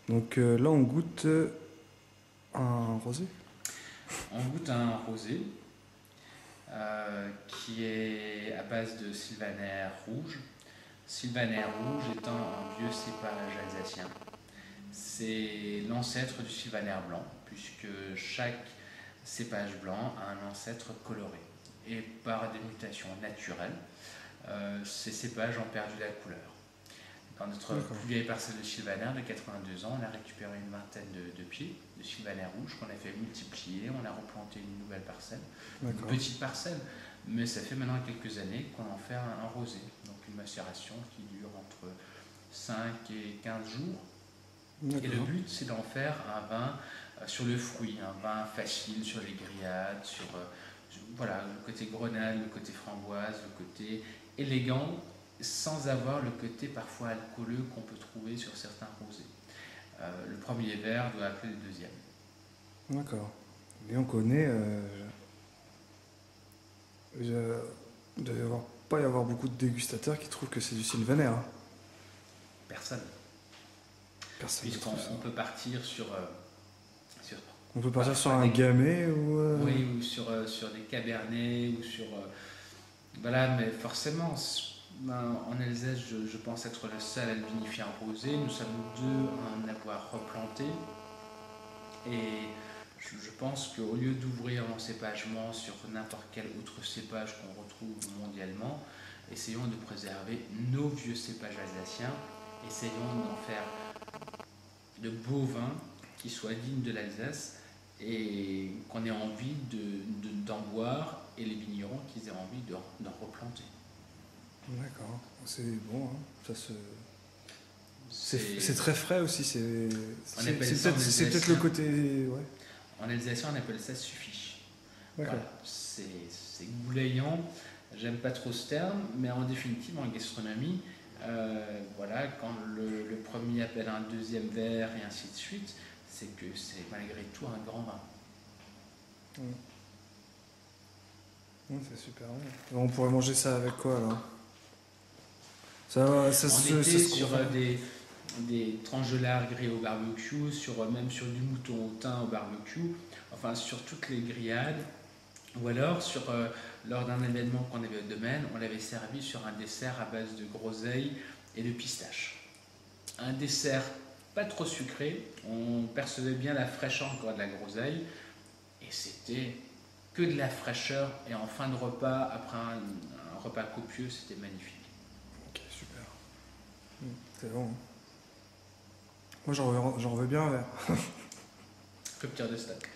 Donc là, on goûte un rosé. On goûte un rosé qui est à base de sylvaner rouge. Sylvaner rouge étant un vieux cépage alsacien. C'est l'ancêtre du sylvaner blanc, puisque chaque cépage blanc a un ancêtre coloré. Et par des mutations naturelles, ces cépages ont perdu la couleur. Dans notre D'accord. plus vieille parcelle de sylvaner de 82 ans, on a récupéré une vingtaine de pieds de sylvaner rouge qu'on a fait multiplier, on a replanté une nouvelle parcelle, une D'accord. petite parcelle, mais ça fait maintenant quelques années qu'on en fait un rosé, donc une macération qui dure entre 5 et 15 jours. Et le D'accord. but, c'est d'en faire un vin sur le fruit, un vin facile sur les grillades, voilà, le côté grenade, le côté framboise, le côté élégant, sans avoir le côté parfois alcooleux qu'on peut trouver sur certains rosés. Le premier verre doit appeler le deuxième. D'accord. Et on connaît. Il doit pas y avoir beaucoup de dégustateurs qui trouvent que c'est du sylvaner, hein. Personne. Personne ne Puisqu'on trouve ça. peut partir sur On peut partir sur parfois un des, gamay ou. oui, ou sur des cabernets, ou sur... voilà, mais forcément, en Alsace, je pense être le seul à le vinifier en rosé. Nous sommes deux à en avoir replanté. Et je pense qu'au lieu d'ouvrir l'encépagement sur n'importe quel autre cépage qu'on retrouve mondialement, essayons de préserver nos vieux cépages alsaciens, essayons d'en faire de beaux vins qui soient dignes de l'Alsace et qu'on ait envie d'en boire et les vignerons qu'ils aient envie d'en replanter. D'accord. C'est bon, hein. Ça se. C'est, C'est très frais aussi. on appelle ça en C'est peut-être le alsacien, côté. Ouais. en alsacien on appelle ça suffiche. D'accord. Voilà, c'est goulayant. J'aime pas trop ce terme, mais en définitive, en gastronomie, voilà, quand le premier appelle un deuxième verre et ainsi de suite, c'est que c'est malgré tout un grand vin. Ouais. Ouais, c'est super bon. On pourrait manger ça avec quoi alors? On était Se sur confond. des tranches de lard grillées au barbecue, même sur du mouton au thym au barbecue, enfin sur toutes les grillades, ou alors lors d'un événement qu'on avait au domaine, on l'avait servi sur un dessert à base de groseille et de pistache. Un dessert pas trop sucré, on percevait bien la fraîcheur encore de la groseille, et c'était que de la fraîcheur, et en fin de repas, après un repas copieux, c'était magnifique. Ok, super. C'est bon, hein. Moi j'en veux bien un verre. Rupture de stock.